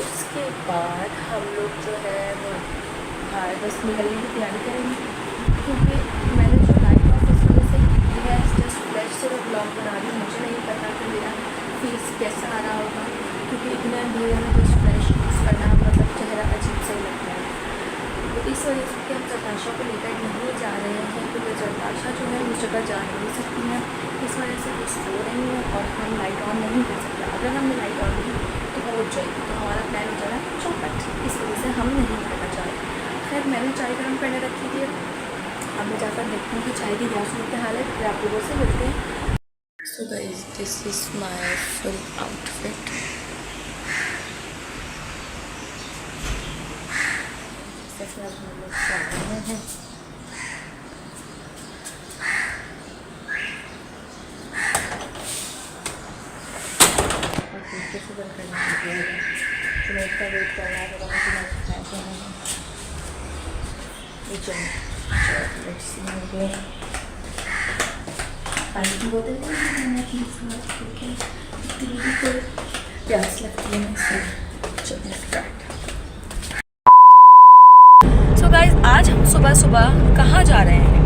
उसके बाद हम लोग जो है वो बाहर बस निकलने की तैयारी करेंगे, क्योंकि मैंने जो लाइट ऑफ इस वजह से की है, जस्ट फ्लैश से ब्लॉग बना रही हूँ। मुझे नहीं पता कि मेरा फेस कैसा आ रहा होगा, क्योंकि इतने अंधेरे में कुछ फ्लैश यूज़ करना मतलब चेहरा अजीब सा ही लगता है। तो इस वजह से कि हम जरताशा को लेकर नहीं जा रहे हैं, क्योंकि जरताशा जो है उस जगह जा नहीं सकती हैं। इस वजह से वो सो रही है और हम लाइट ऑन नहीं कर सकते। अगर हमने लाइट ऑन की तो वो उठ जाएगी, तो हमारा प्लान हो जाएगा चौपट। इस वजह से हम नहीं करना चाहते। खैर मैंने चाय गर्म करने रखी थी, अब मैं जाकर देखती हूँ कि चाय की क्या सूरत हाल है, फिर आप लोगों से मिलते हैं। So guys, this is my full outfit. हम लोग जा रहे हैं। और पीछे से बंद करना पड़ेगा, जुनैद का वेट करना है, तो पानी की बोतल प्यास लगती है इससे। सो गाइस, आज हम सुबह सुबह कहाँ जा रहे हैं?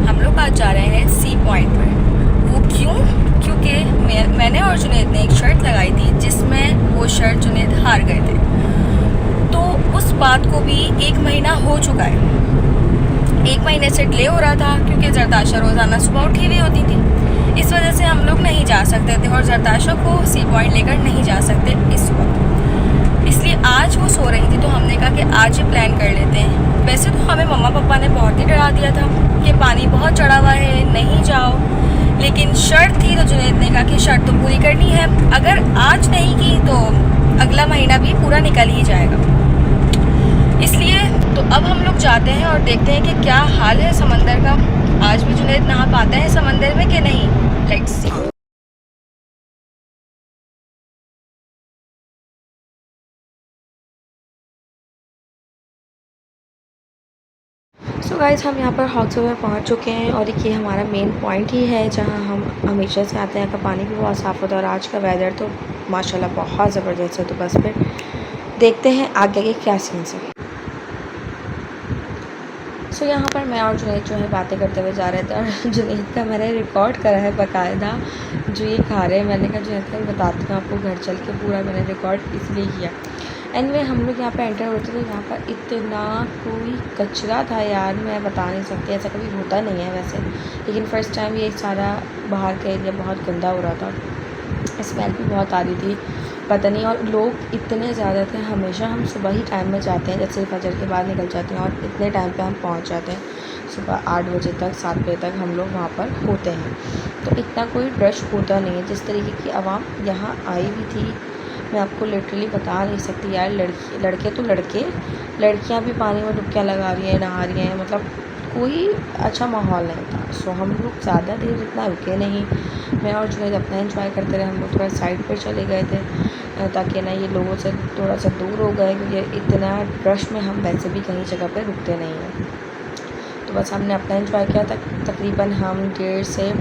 हम लोग आज जा रहे हैं सी पॉइंट पर। वो क्यों? क्योंकि मैंने और जुनैद ने एक शर्ट लगाई थी, जिसमें वो शर्ट जुनैद हार गए थे। तो उस बात को भी 1 महीना हो चुका है। 1 महीने से डिले हो रहा था, क्योंकि जरताशा रोज़ाना सुबह उठी हुई होती थी। इस वजह से हम लोग नहीं जा सकते थे और जरताशा को सी पॉइंट लेकर नहीं जा सकते इस वक्त। इसलिए आज वो सो रही थी, तो हमने कहा कि आज ही प्लान कर लेते हैं। वैसे तो हमें मम्मा पापा ने बहुत ही डरा दिया था कि पानी बहुत चढ़ा हुआ है, नहीं जाओ। लेकिन शर्त थी, तो जुनैद ने कहा कि शर्त तो पूरी करनी है। अगर आज नहीं की तो अगला महीना भी पूरा निकल ही जाएगा। इसलिए तो अब हम लोग जाते हैं और देखते हैं कि क्या हाल है समंदर का। आज भी जुनैद नहा पाते हैं समंदर में कि नहीं। Let's see. सो गाइस, हम यहाँ पर हॉक्सो में पहुँच चुके हैं और ये हमारा मेन पॉइंट ही है, जहाँ हम हमेशा से आते हैं। का पानी भी बहुत साफ़ होता है और आज का वेदर तो माशाल्लाह बहुत ज़बरदस्त है। तो बस फिर देखते हैं आगे के क्या सीन्स हैं। सो यहाँ पर मैं और जुनैद जो है बातें करते हुए जा रहे थे, और जुनैद का मैंने रिकॉर्ड करा है बाकायदा, जो ये खा रहे हैं। मैंने कहा जुनैद का बताती हूँ आपको घर चल के, पूरा मैंने रिकॉर्ड इसलिए किया। एनीवे, हम लोग यहाँ पे एंटर होते थे, यहाँ पर इतना कोई कचरा था यार, मैं बता नहीं सकती। ऐसा कभी होता नहीं है वैसे, लेकिन फ़र्स्ट टाइम ये सारा बाहर का एरिया बहुत गंदा हो रहा था। स्मेल भी बहुत आ रही थी, पता नहीं। और लोग इतने ज़्यादा थे। हमेशा हम सुबह ही टाइम में जाते हैं, जैसे फजर के बाद निकल जाते हैं, और इतने टाइम पे हम पहुंच जाते हैं। सुबह 8 बजे तक, 7 बजे तक हम लोग वहाँ पर होते हैं। तो इतना कोई रश होता नहीं है। जिस तरीके की आवाम यहाँ आई भी थी, मैं आपको लिटरली बता नहीं सकती यार। लड़के तो लड़कियाँ भी पानी में डुबकियाँ लगा रही हैं, नहा रही हैं, मतलब कोई अच्छा माहौल नहीं था। सो हम लोग ज़्यादा देर इतना रुके नहीं। मैं और जुनैद अपना एंजॉय करते रहे। हम लोग थोड़ा साइड पर चले गए थे, ताकि ना ये लोगों से थोड़ा सा दूर हो गए, क्योंकि इतना रश में हम वैसे भी कहीं जगह पे रुकते नहीं हैं। तो बस हमने अपना एंजॉय किया। तकरीबन हम 1.5 से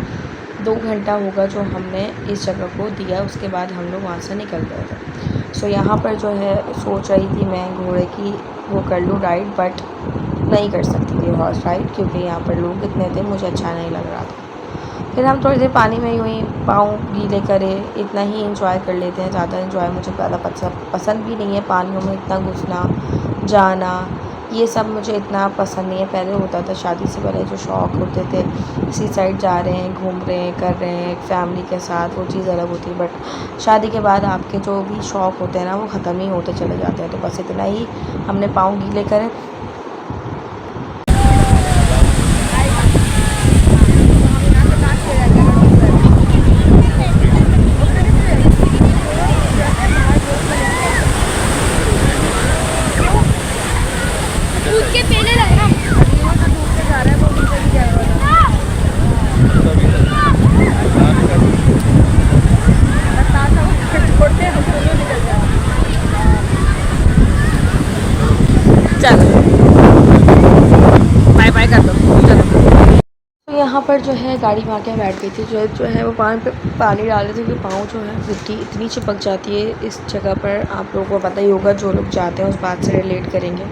2 घंटा होगा जो हमने इस जगह को दिया। उसके बाद हम लोग वहाँ से निकल गए थे। सो यहाँ पर जो है सोच रही थी मैं घोड़े की वो कर लूँ राइड, बट नहीं कर सकती थी हॉर्स राइड, क्योंकि यहाँ पर लोग इतने थे, मुझे अच्छा नहीं लग रहा था। फिर हम थोड़ी देर पानी में ही हुई, पाँव गीले करे, इतना ही एंजॉय कर लेते हैं। ज़्यादा एंजॉय मुझे ज़्यादा पसंद भी नहीं है। पानियों में इतना घुसना जाना, ये सब मुझे इतना पसंद नहीं है। पहले होता था, शादी से पहले जो शौक़ होते थे, इसी साइड जा रहे हैं, घूम रहे हैं, कर रहे हैं फैमिली के साथ, वो चीज़ अलग होती है। बट शादी के बाद आपके जो भी शौक़ होते हैं ना, वो ख़त्म ही होते चले जाते हैं। तो बस इतना ही हमने पाँव गीले करे। यहाँ पर जो है गाड़ी में आके बैठ गई थी। जो है वो पानी पे पानी डाल रहे थे क्योंकि पाँव जो है मिट्टी इतनी चिपक जाती है इस जगह पर। आप लोगों को पता ही होगा, जो लोग जाते हैं उस बात से रिलेट करेंगे।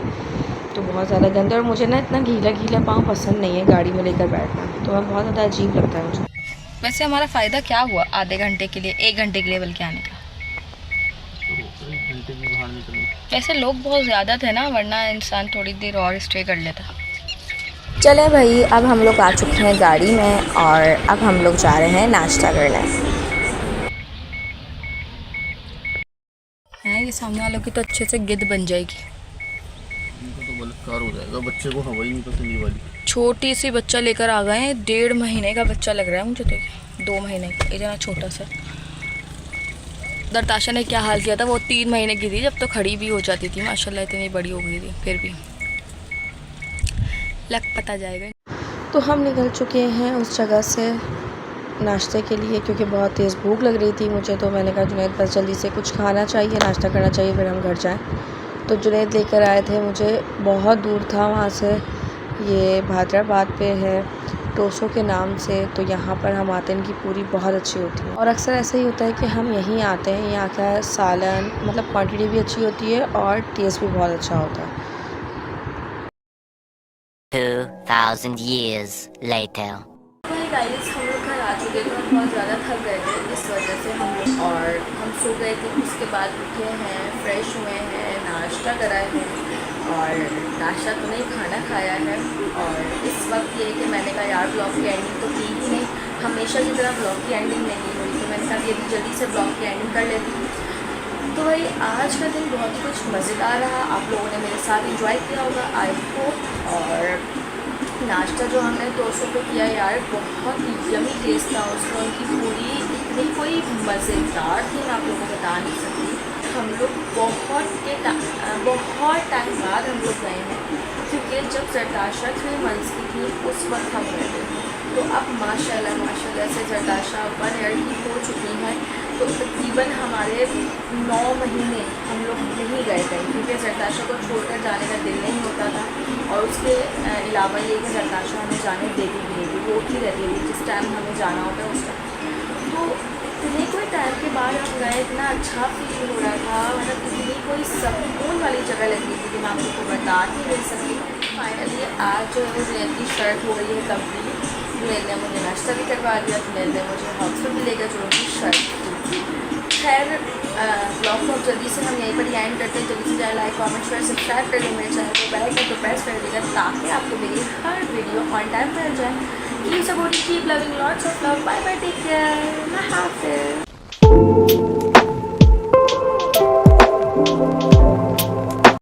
तो बहुत ज़्यादा गंदा, और मुझे ना इतना गीला गीला पाँव पसंद नहीं है गाड़ी में लेकर बैठना, तो बहुत ज़्यादा अजीब लगता है मुझे। वैसे हमारा फ़ायदा क्या हुआ आधे घंटे के लिए, 1 घंटे के लिए बल्कि आने का? वैसे लोग बहुत ज़्यादा थे ना, वरना इंसान थोड़ी देर और स्टे कर लेता। चले भाई, अब हम लोग आ चुके हैं गाड़ी में और अब हम लोग जा रहे हैं नाश्ता करने। हैं ये सामने वालों की तो अच्छे से गिद्ध बन जाएगी। तो बलात्कार हो जाएगा, बच्चे को हवा ही नहीं पसंद ये वाली। छोटी सी बच्चा लेकर आ गए हैं, 1.5 महीने का बच्चा लग रहा है मुझे तो, ये 2 महीने का, इतना छोटा सा। दरताशा ने क्या हाल किया था, वो 3 महीने की थी जब तो खड़ी भी हो जाती थी, माशाल्लाह इतनी बड़ी हो गई थी, फिर भी लग पता जाएगा। तो हम निकल चुके हैं उस जगह से नाश्ते के लिए, क्योंकि बहुत तेज़ भूख लग रही थी मुझे। तो मैंने कहा जुनैद बस जल्दी से कुछ खाना चाहिए, नाश्ता करना चाहिए, फिर हम घर जाएं। तो जुनैद लेकर आए थे मुझे, बहुत दूर था वहाँ से, ये भादराबाद पे है टोसो के नाम से। तो यहाँ पर हम आते हैं, इनकी पूरी बहुत अच्छी होती है, और अक्सर ऐसा ही होता है कि हम यहीं आते हैं। यहाँ का सालन मतलब क्वांटिटी भी अच्छी होती है और टेस्ट भी बहुत अच्छा होता है। 2000 years later. गाइस हम लोग घर आ चुके थे, हम बहुत ज़्यादा थक गए थे, इस वजह से हम लोग और हम सो गए थे। उसके बाद उठे हैं, फ्रेश हुए हैं, नाश्ता करा है, और नाश्ता तो नहीं खाना खाया है। और इस वक्त ये कि मैंने कहा यार ब्लॉग की एंडिंग तो की ही नहीं, हमेशा की तरह ब्लॉग की एंडिंग नहीं हुई, तो मैंने कहा ये जल्दी से ब्लॉग की एंडिंग कर लेती हूँ। तो भाई आज का दिन बहुत ही कुछ मज़ेदार रहा, आप लोगों ने मेरे साथ एंजॉय किया होगा आई होप। और नाश्ता जो हमने 200 पे किया यार, बहुत यमी टेस्ट था उसका, उनकी पूरी इतनी कोई मज़ेदार थी, मैं आप लोगों को बता नहीं सकती। हम लोग बहुत टाइम बाद हम लोग गए हैं, क्योंकि जब जरताशा 3 मंथ्स की थी उस वक्त हम गए थे। तो अब माशाल्लाह से जरताशा 1 ईयर की हो चुकी है, तो तकरीबन हमारे 9 महीने हम लोग नहीं गए थे, क्योंकि जरताशा को छोड़कर जाने का दिल नहीं होता था। और उसके अलावा ये कि जरताशा हमें जाने देती भी नहीं थी, वो ही रहती थी जिस टाइम हमें जाना होता है उस टाइम। तो इतने कोई टाइम के बाद हम गए, इतना अच्छा फील हो रहा था, मतलब इतनी कोई सुकून वाली जगह लग रही थी कि मैं आप लोग को बता नहीं मिल सकी। फाइनली आज जो है वो जुनैद की शर्ट हो गई है कंप्लीट। जुनैद ने मुझे नाश्ता भी करवा दिया, जुनैद ने मुझे हॉस्पिटल भी लेकर जो उनकी शर्ट थी। खैर ब्लॉग को जल्दी से हम यहीं पर एंड करते हैं। जल्दी से जाए लाइक कमेंट शेयर सब्सक्राइब कर दें मेरे चैनल को, बेल आइकन को प्रेस कर देगा ताकि आपको मेरी हर वीडियो ऑन टाइम मिल जाए। Keep supporting, keep loving, lots of love, bye bye, take care, अल्लाह हाफिज़।